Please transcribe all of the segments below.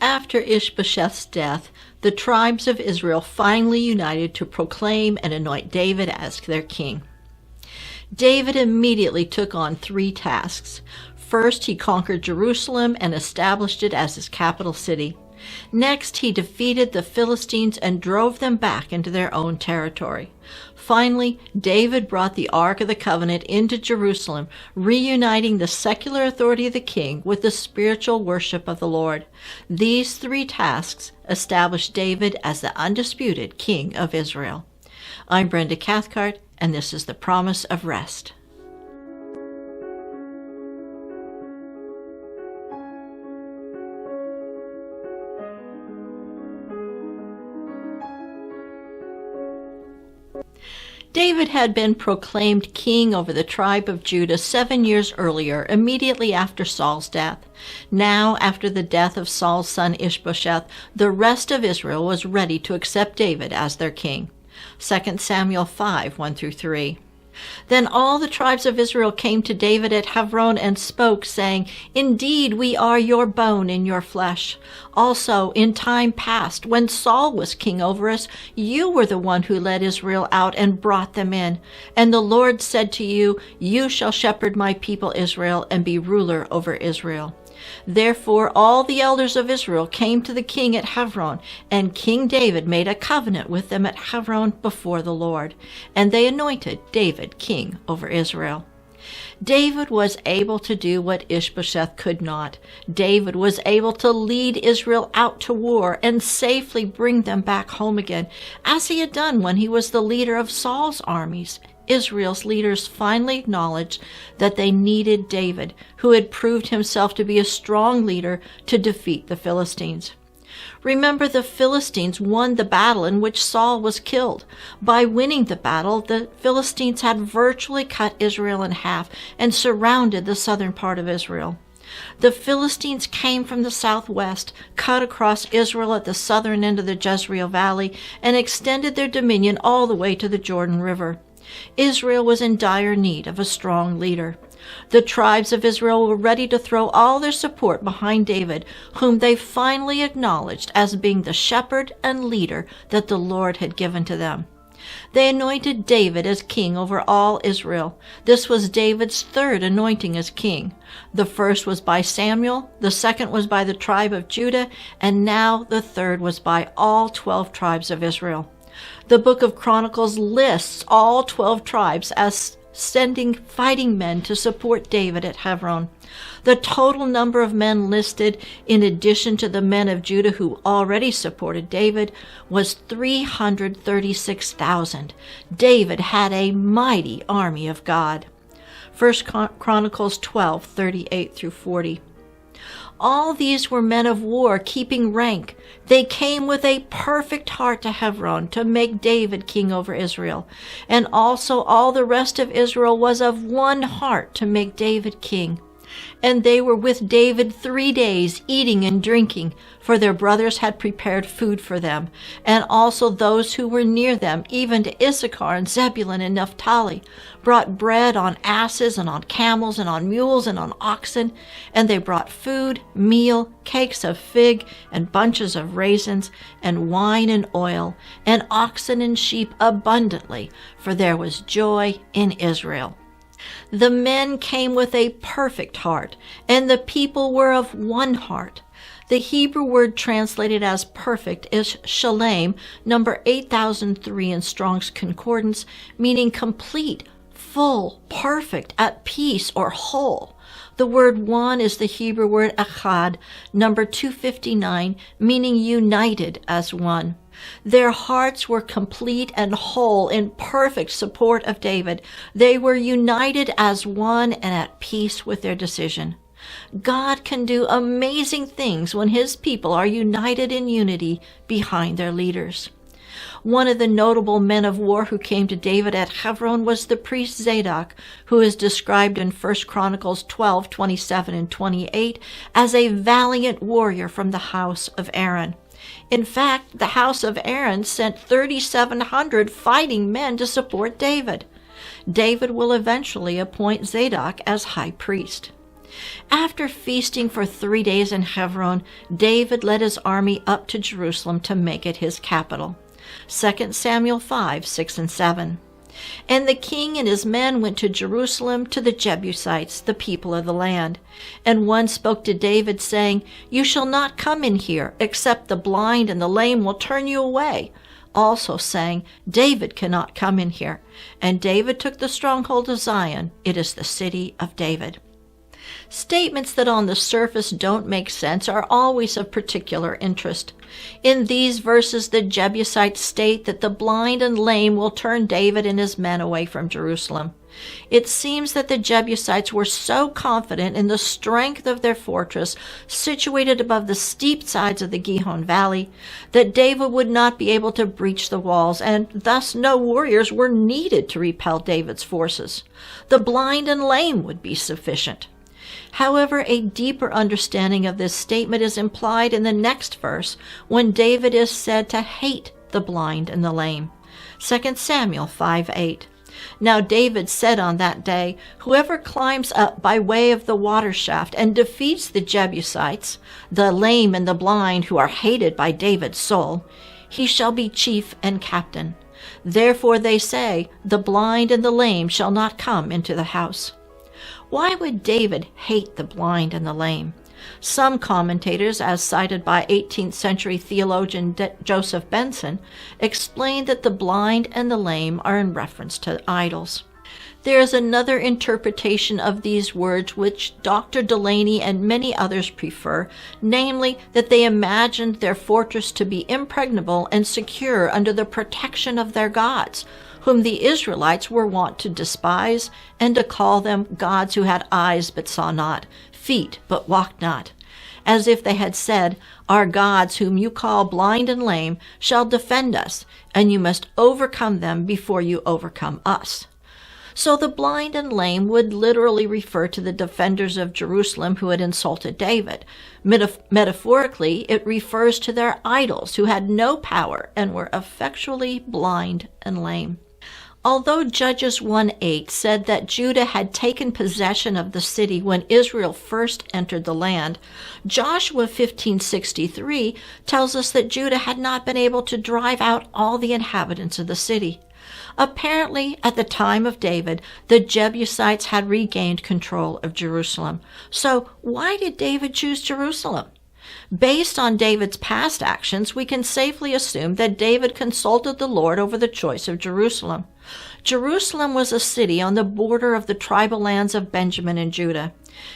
After Ishbosheth's death, the tribes of Israel finally united to proclaim and anoint David as their king. David immediately took on 3 tasks. First, he conquered Jerusalem and established it as his capital city. Next, he defeated the Philistines and drove them back into their own territory. Finally, David brought the Ark of the Covenant into Jerusalem, reuniting the secular authority of the king with the spiritual worship of the Lord. These 3 tasks established David as the undisputed king of Israel. I'm Brenda Cathcart, and this is the Promise of Rest. David had been proclaimed king over the tribe of Judah 7 years earlier, immediately after Saul's death. Now, after the death of Saul's son Ishbosheth, the rest of Israel was ready to accept David as their king. 2 Samuel 5, 1-3. Then all the tribes of Israel came to David at Hebron and spoke, saying, "Indeed, we are your bone and your flesh. Also, in time past, when Saul was king over us, you were the one who led Israel out and brought them in. And the Lord said to you, 'You shall shepherd my people Israel and be ruler over Israel.' Therefore all the elders of Israel came to the king at Hebron, and King David made a covenant with them at Hebron before the Lord, and they anointed David king over Israel." David was able to do what Ishbosheth could not. David was able to lead Israel out to war and safely bring them back home again, as he had done when he was the leader of Saul's armies. Israel's leaders finally acknowledged that they needed David, who had proved himself to be a strong leader to defeat the Philistines. Remember, the Philistines won the battle in which Saul was killed. By winning the battle, the Philistines had virtually cut Israel in half and surrounded the southern part of Israel. The Philistines came from the southwest, cut across Israel at the southern end of the Jezreel Valley, and extended their dominion all the way to the Jordan River. Israel was in dire need of a strong leader. The tribes of Israel were ready to throw all their support behind David, whom they finally acknowledged as being the shepherd and leader that the Lord had given to them. They anointed David as king over all Israel. This was David's 3rd anointing as king. The first was by Samuel, the second was by the tribe of Judah, and now the 3rd was by all 12 tribes of Israel. The book of Chronicles lists all 12 tribes as sending fighting men to support David at Hebron. The total number of men listed, in addition to the men of Judah who already supported David, was 336,000. David had a mighty army of God. 1 Chronicles 12, 38-40. All these were men of war keeping rank. They came with a perfect heart to Hebron to make David king over Israel. And also all the rest of Israel was of one heart to make David king. And they were with David 3 days, eating and drinking, for their brothers had prepared food for them, and also those who were near them, even to Issachar and Zebulun and Naphtali, brought bread on asses and on camels and on mules and on oxen, and they brought food, meal, cakes of fig and bunches of raisins, and wine and oil, and oxen and sheep abundantly, for there was joy in Israel. The men came with a perfect heart, and the people were of one heart. The Hebrew word translated as perfect is shalem, number 8003 in Strong's Concordance, meaning complete, full, perfect, at peace, or whole. The word one is the Hebrew word echad, number 259, meaning united as one. Their hearts were complete and whole in perfect support of David. They were united as one and at peace with their decision. God can do amazing things when his people are united in unity behind their leaders. One of the notable men of war who came to David at Hebron was the priest Zadok, who is described in 1 Chronicles 12, 27 and 28 as a valiant warrior from the house of Aaron. In fact, the house of Aaron sent 3,700 fighting men to support David. David will eventually appoint Zadok as high priest. After feasting for 3 days in Hebron, David led his army up to Jerusalem to make it his capital. 2 Samuel 5, 6 and 7. And the king and his men went to Jerusalem to the Jebusites, the people of the land. And one spoke to David, saying, "You shall not come in here, except the blind and the lame will turn you away." Also saying, "David cannot come in here." And David took the stronghold of Zion. It is the city of David. Statements that on the surface don't make sense are always of particular interest. In these verses, the Jebusites state that the blind and lame will turn David and his men away from Jerusalem. It seems that the Jebusites were so confident in the strength of their fortress, situated above the steep sides of the Gihon Valley, that David would not be able to breach the walls, and thus no warriors were needed to repel David's forces. The blind and lame would be sufficient. However, a deeper understanding of this statement is implied in the next verse, when David is said to hate the blind and the lame. 2 Samuel 5:8. Now David said on that day, "Whoever climbs up by way of the water shaft and defeats the Jebusites, the lame and the blind who are hated by David's soul, he shall be chief and captain. Therefore they say, the blind and the lame shall not come into the house." Why would David hate the blind and the lame? Some commentators, as cited by 18th century theologian Joseph Benson, explain that the blind and the lame are in reference to idols. There is another interpretation of these words which Dr. Delaney and many others prefer, namely that they imagined their fortress to be impregnable and secure under the protection of their gods, whom the Israelites were wont to despise, and to call them gods who had eyes but saw not, feet but walked not, as if they had said, "Our gods whom you call blind and lame shall defend us, and you must overcome them before you overcome us." So the blind and lame would literally refer to the defenders of Jerusalem who had insulted David. Metaphorically, it refers to their idols who had no power and were effectually blind and lame. Although Judges 1:8 said that Judah had taken possession of the city when Israel first entered the land, Joshua 15:63 tells us that Judah had not been able to drive out all the inhabitants of the city. Apparently, at the time of David, the Jebusites had regained control of Jerusalem. So why did David choose Jerusalem? Based on David's past actions, we can safely assume that David consulted the Lord over the choice of Jerusalem. Jerusalem was a city on the border of the tribal lands of Benjamin and Judah.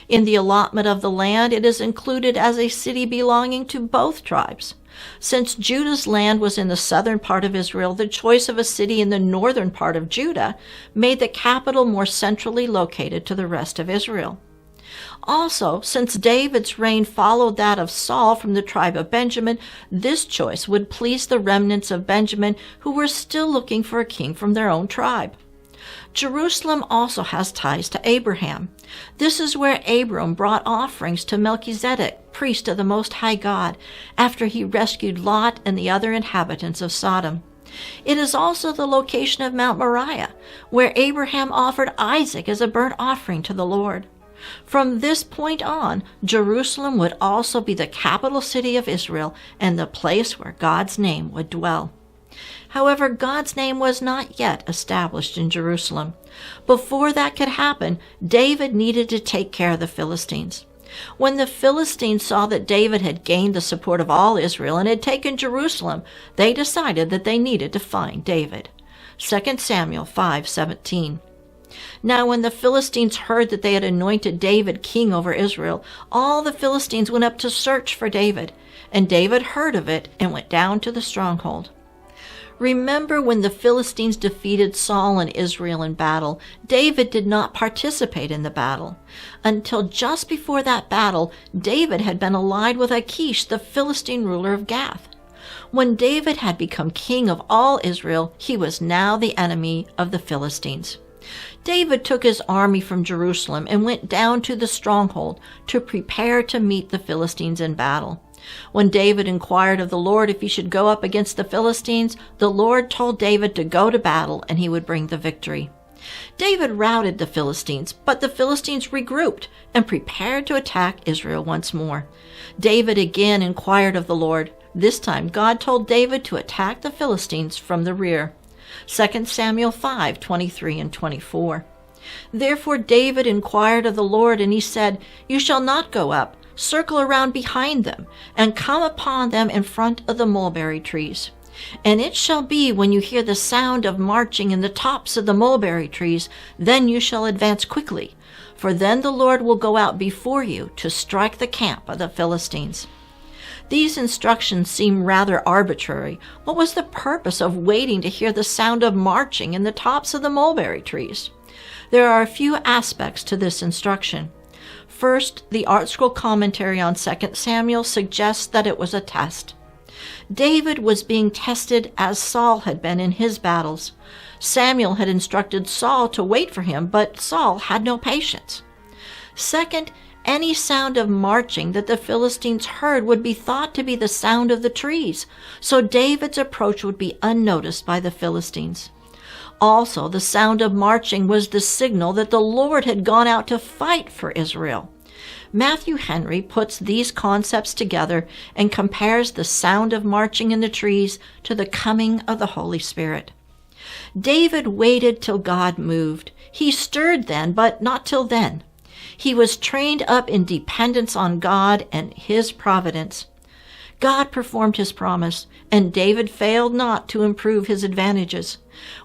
In the allotment of the land, it is included as a city belonging to both tribes. Since Judah's land was in the southern part of Israel, the choice of a city in the northern part of Judah made the capital more centrally located to the rest of Israel. Also, since David's reign followed that of Saul from the tribe of Benjamin, this choice would please the remnants of Benjamin who were still looking for a king from their own tribe. Jerusalem also has ties to Abraham. This is where Abram brought offerings to Melchizedek, priest of the Most High God, after he rescued Lot and the other inhabitants of Sodom. It is also the location of Mount Moriah, where Abraham offered Isaac as a burnt offering to the Lord. From this point on, Jerusalem would also be the capital city of Israel and the place where God's name would dwell. However, God's name was not yet established in Jerusalem. Before that could happen, David needed to take care of the Philistines. When the Philistines saw that David had gained the support of all Israel and had taken Jerusalem, they decided that they needed to find David. 2 Samuel 5:17. Now when the Philistines heard that they had anointed David king over Israel, all the Philistines went up to search for David, and David heard of it and went down to the stronghold. Remember when the Philistines defeated Saul and Israel in battle, David did not participate in the battle. Until just before that battle, David had been allied with Achish, the Philistine ruler of Gath. When David had become king of all Israel, he was now the enemy of the Philistines. David took his army from Jerusalem and went down to the stronghold to prepare to meet the Philistines in battle. When David inquired of the Lord if he should go up against the Philistines, the Lord told David to go to battle and he would bring the victory. David routed the Philistines, but the Philistines regrouped and prepared to attack Israel once more. David again inquired of the Lord. This time God told David to attack the Philistines from the rear. 2 Samuel 5:23 and 24. Therefore David inquired of the Lord, and he said, "You shall not go up. Circle around behind them, and come upon them in front of the mulberry trees. And it shall be, when you hear the sound of marching in the tops of the mulberry trees, then you shall advance quickly, for then the Lord will go out before you to strike the camp of the Philistines." These instructions seem rather arbitrary. What was the purpose of waiting to hear the sound of marching in the tops of the mulberry trees? There are a few aspects to this instruction. First, the Art Scroll commentary on 2 Samuel suggests that it was a test. David was being tested as Saul had been in his battles. Samuel had instructed Saul to wait for him, but Saul had no patience. Second, any sound of marching that the Philistines heard would be thought to be the sound of the trees, so David's approach would be unnoticed by the Philistines. Also, the sound of marching was the signal that the Lord had gone out to fight for Israel. Matthew Henry puts these concepts together and compares the sound of marching in the trees to the coming of the Holy Spirit. David waited till God moved. He stirred then, but not till then. He was trained up in dependence on God and his providence. God performed his promise, and David failed not to improve his advantages.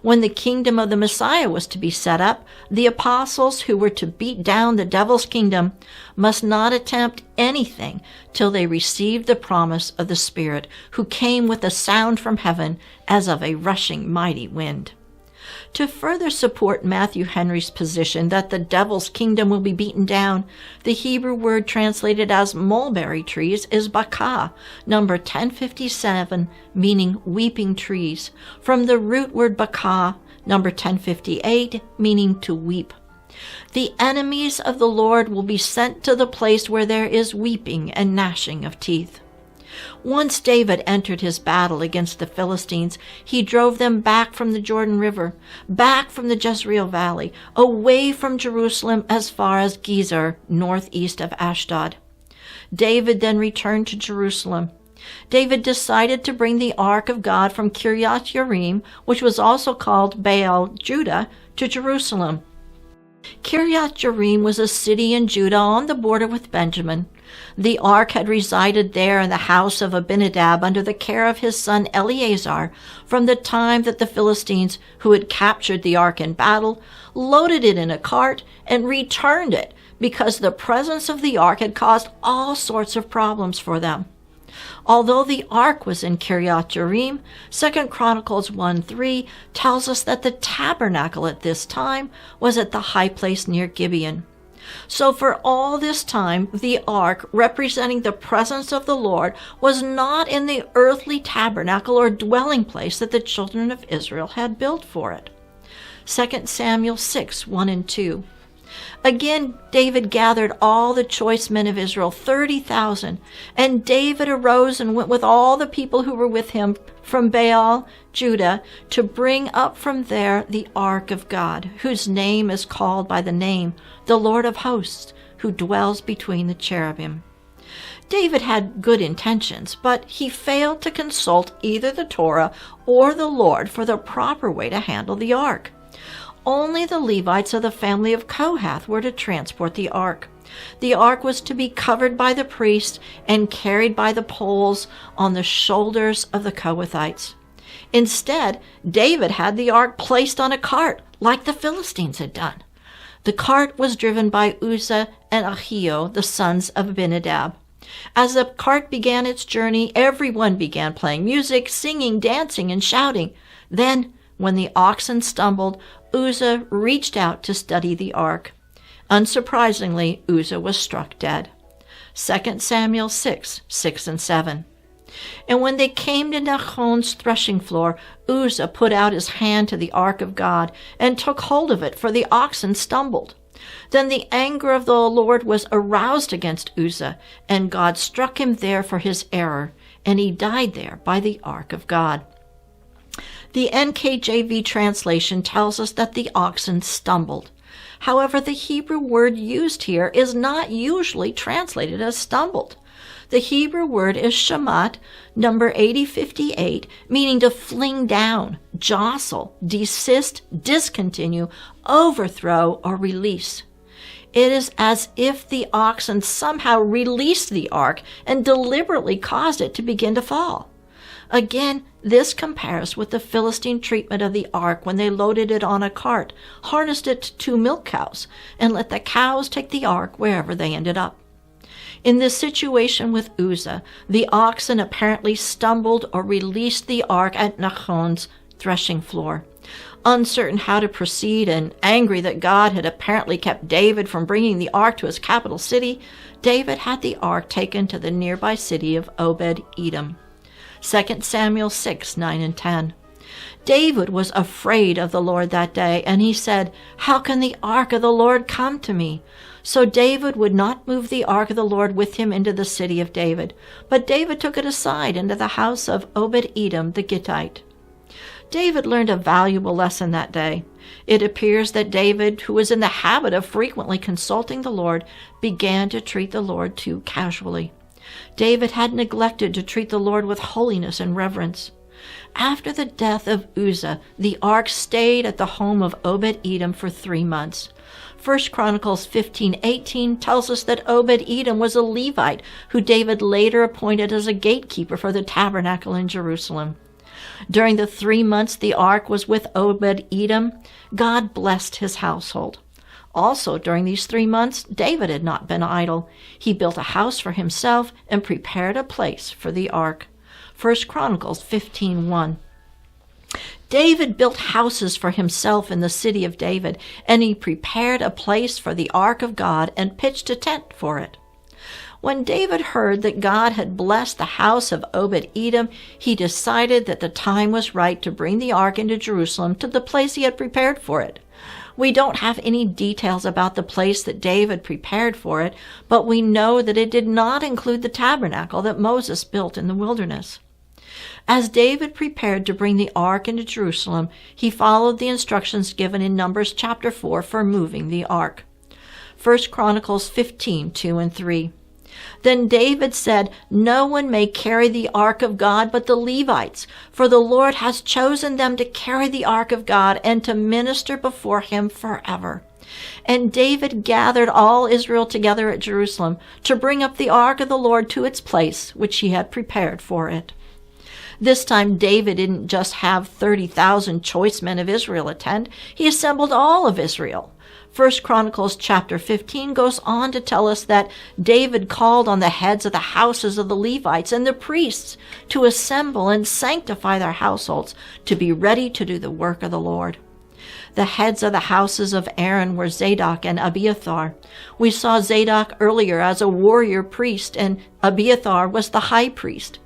When the kingdom of the Messiah was to be set up, the apostles who were to beat down the devil's kingdom must not attempt anything till they received the promise of the Spirit, who came with a sound from heaven as of a rushing mighty wind. To further support Matthew Henry's position that the devil's kingdom will be beaten down, the Hebrew word translated as mulberry trees is bakah, number 1057, meaning weeping trees, from the root word bakah, number 1058, meaning to weep. The enemies of the Lord will be sent to the place where there is weeping and gnashing of teeth. Once David entered his battle against the Philistines, he drove them back from the Jordan River, back from the Jezreel Valley, away from Jerusalem as far as Gezer, northeast of Ashdod. David then returned to Jerusalem. David decided to bring the Ark of God from Kiryat Yearim, which was also called Baal Judah, to Jerusalem. Kiryat Yearim was a city in Judah on the border with Benjamin. The ark had resided there in the house of Abinadab under the care of his son Eleazar from the time that the Philistines, who had captured the ark in battle, loaded it in a cart and returned it because the presence of the ark had caused all sorts of problems for them. Although the ark was in Kiryat Yearim, 2 Chronicles 1:3 tells us that the tabernacle at this time was at the high place near Gibeon. So for all this time, the ark, representing the presence of the Lord, was not in the earthly tabernacle or dwelling place that the children of Israel had built for it. 2 Samuel 6:1 and 2. Again, David gathered all the choice men of Israel, 30,000, and David arose and went with all the people who were with him from Baal, Judah, to bring up from there the ark of God, whose name is called by the name, the Lord of hosts, who dwells between the cherubim. David had good intentions, but he failed to consult either the Torah or the Lord for the proper way to handle the ark. Only the Levites of the family of Kohath were to transport the ark. The ark was to be covered by the priest and carried by the poles on the shoulders of the Kohathites. Instead, David had the ark placed on a cart, like the Philistines had done. The cart was driven by Uzzah and Ahio, the sons of Abinadab. As the cart began its journey, everyone began playing music, singing, dancing, and shouting. Then, when the oxen stumbled, Uzzah reached out to steady the ark. Unsurprisingly, Uzzah was struck dead. 2 Samuel 6:6 and 7. And when they came to Nachon's threshing floor, Uzzah put out his hand to the ark of God and took hold of it, for the oxen stumbled. Then the anger of the Lord was aroused against Uzzah, and God struck him there for his error, and he died there by the ark of God. The NKJV translation tells us that the oxen stumbled. However, the Hebrew word used here is not usually translated as stumbled. The Hebrew word is shamat, number 8058, meaning to fling down, jostle, desist, discontinue, overthrow, or release. It is as if the oxen somehow released the ark and deliberately caused it to begin to fall. Again, this compares with the Philistine treatment of the ark when they loaded it on a cart, harnessed it to 2 milk cows, and let the cows take the ark wherever they ended up. In this situation with Uzzah, the oxen apparently stumbled or released the ark at Nachon's threshing floor. Uncertain how to proceed and angry that God had apparently kept David from bringing the ark to his capital city, David had the ark taken to the nearby city of Obed-Edom. 2 Samuel 6, 9 and 10. David was afraid of the Lord that day, and he said, "How can the ark of the Lord come to me?" So David would not move the ark of the Lord with him into the city of David, but David took it aside into the house of Obed-Edom the Gittite. David learned a valuable lesson that day. It appears that David, who was in the habit of frequently consulting the Lord, began to treat the Lord too casually. David had neglected to treat the Lord with holiness and reverence. After the death of Uzzah, the ark stayed at the home of Obed-Edom for 3 months. 1 Chronicles 15:18 tells us that Obed-Edom was a Levite who David later appointed as a gatekeeper for the tabernacle in Jerusalem. During the 3 months the ark was with Obed-Edom, God blessed his household. Also, during these 3 months, David had not been idle. He built a house for himself and prepared a place for the ark. 1 Chronicles 15:1. David built houses for himself in the city of David, and he prepared a place for the ark of God and pitched a tent for it. When David heard that God had blessed the house of Obed-Edom, he decided that the time was right to bring the ark into Jerusalem to the place he had prepared for it. We don't have any details about the place that David prepared for it, but we know that it did not include the tabernacle that Moses built in the wilderness. As David prepared to bring the ark into Jerusalem, he followed the instructions given in Numbers chapter 4 for moving the ark. 1 Chronicles 15:2 and 3. Then David said, "No one may carry the ark of God but the Levites, for the Lord has chosen them to carry the ark of God and to minister before him forever." And David gathered all Israel together at Jerusalem to bring up the ark of the Lord to its place, which he had prepared for it. This time David didn't just have 30,000 choice men of Israel attend, he assembled all of Israel. 1 Chronicles chapter 15 goes on to tell us that David called on the heads of the houses of the Levites and the priests to assemble and sanctify their households to be ready to do the work of the Lord. The heads of the houses of Aaron were Zadok and Abiathar. We saw Zadok earlier as a warrior priest, and Abiathar was the high priest.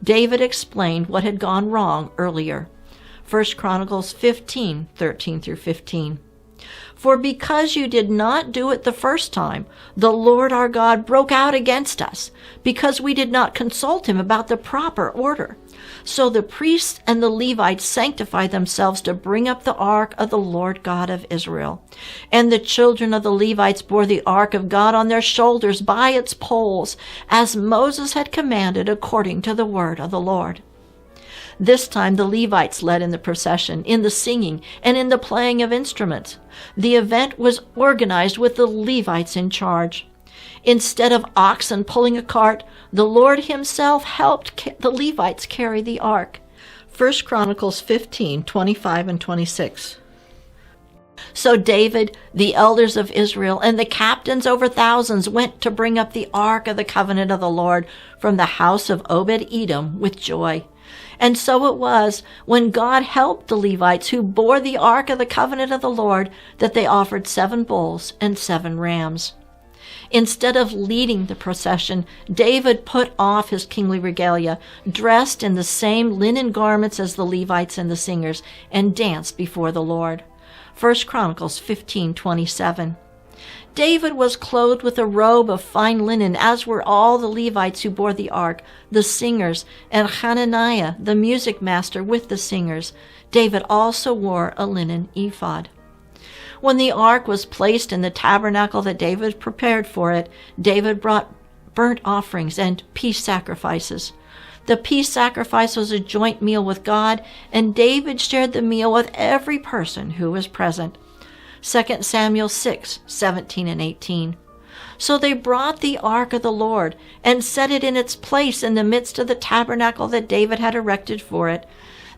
David explained what had gone wrong earlier. 1 Chronicles 15:13 through 15. "For because you did not do it the first time, the Lord our God broke out against us, because we did not consult him about the proper order. So the priests and the Levites sanctified themselves to bring up the ark of the Lord God of Israel. And the children of the Levites bore the ark of God on their shoulders by its poles, as Moses had commanded according to the word of the Lord." This time the Levites led in the procession, in the singing, and in the playing of instruments. The event was organized with the Levites in charge. Instead of oxen pulling a cart, the Lord himself helped the Levites carry the ark. 1 Chronicles 15:25 and 26. So David, the elders of Israel, and the captains over thousands went to bring up the ark of the covenant of the Lord from the house of Obed-Edom with joy. And so it was, when God helped the Levites who bore the ark of the covenant of the Lord, that they offered 7 bulls and 7 rams. Instead of leading the procession, David put off his kingly regalia, dressed in the same linen garments as the Levites and the singers, and danced before the Lord. 1 Chronicles 15:27. David was clothed with a robe of fine linen, as were all the Levites who bore the ark, the singers, and Hananiah, the music master, with the singers. David also wore a linen ephod. When the ark was placed in the tabernacle that David prepared for it, David brought burnt offerings and peace sacrifices. The peace sacrifice was a joint meal with God, and David shared the meal with every person who was present. 2 Samuel 6:17 and 18. So they brought the ark of the Lord and set it in its place in the midst of the tabernacle that David had erected for it.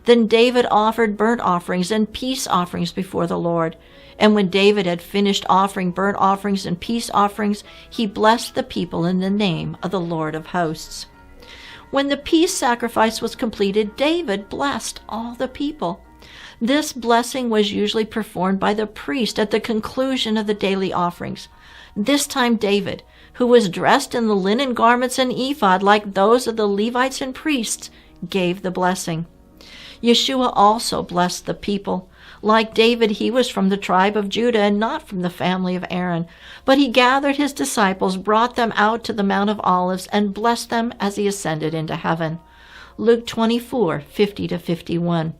Then David offered burnt offerings and peace offerings before the Lord. And when David had finished offering burnt offerings and peace offerings, he blessed the people in the name of the Lord of hosts. When the peace sacrifice was completed, David blessed all the people. This blessing was usually performed by the priest at the conclusion of the daily offerings. This time David, who was dressed in the linen garments and ephod like those of the Levites and priests, gave the blessing. Yeshua also blessed the people. Like David, he was from the tribe of Judah and not from the family of Aaron. But he gathered his disciples, brought them out to the Mount of Olives, and blessed them as he ascended into heaven. Luke 24:50-51.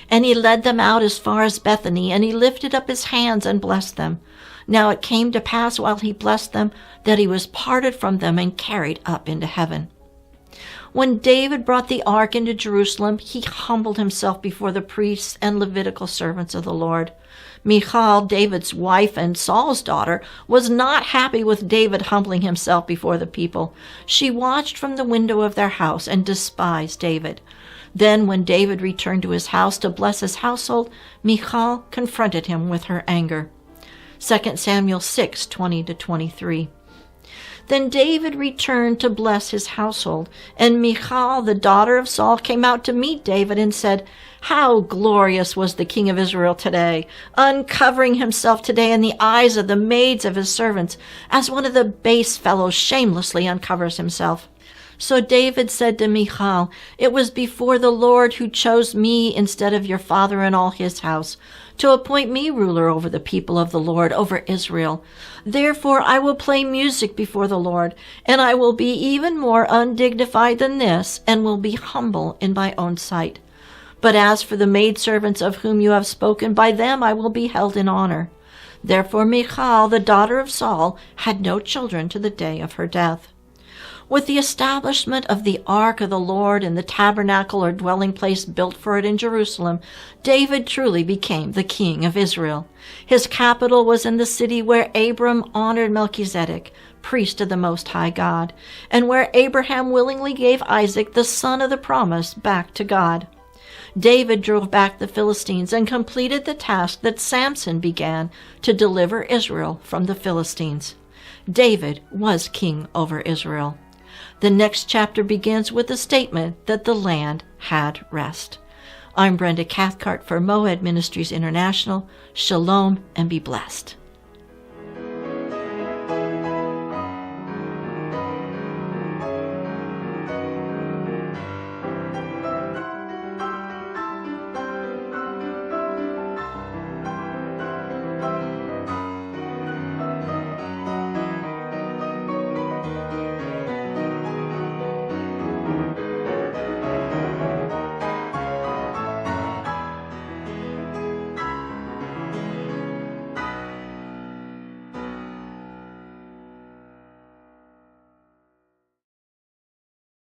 And he led them out as far as Bethany, and he lifted up his hands and blessed them. Now it came to pass while he blessed them that he was parted from them and carried up into heaven. When David brought the ark into Jerusalem, he humbled himself before the priests and Levitical servants of the Lord. Michal, David's wife and Saul's daughter, was not happy with David humbling himself before the people. She watched from the window of their house and despised David. Then when David returned to his house to bless his household, Michal confronted him with her anger. 2 Samuel 6:20-23. Then David returned to bless his household, and Michal, the daughter of Saul, came out to meet David and said, "How glorious was the king of Israel today, uncovering himself today in the eyes of the maids of his servants, as one of the base fellows shamelessly uncovers himself." So David said to Michal, "It was before the Lord who chose me instead of your father and all his house, to appoint me ruler over the people of the Lord, over Israel. Therefore I will play music before the Lord, and I will be even more undignified than this, and will be humble in my own sight. But as for the maidservants of whom you have spoken, by them I will be held in honor." Therefore Michal, the daughter of Saul, had no children to the day of her death. With the establishment of the ark of the Lord in the tabernacle or dwelling place built for it in Jerusalem, David truly became the king of Israel. His capital was in the city where Abram honored Melchizedek, priest of the Most High God, and where Abraham willingly gave Isaac, the son of the promise, back to God. David drove back the Philistines and completed the task that Samson began to deliver Israel from the Philistines. David was king over Israel. The next chapter begins with the statement that the land had rest. I'm Brenda Cathcart for Moed Ministries International. Shalom and be blessed.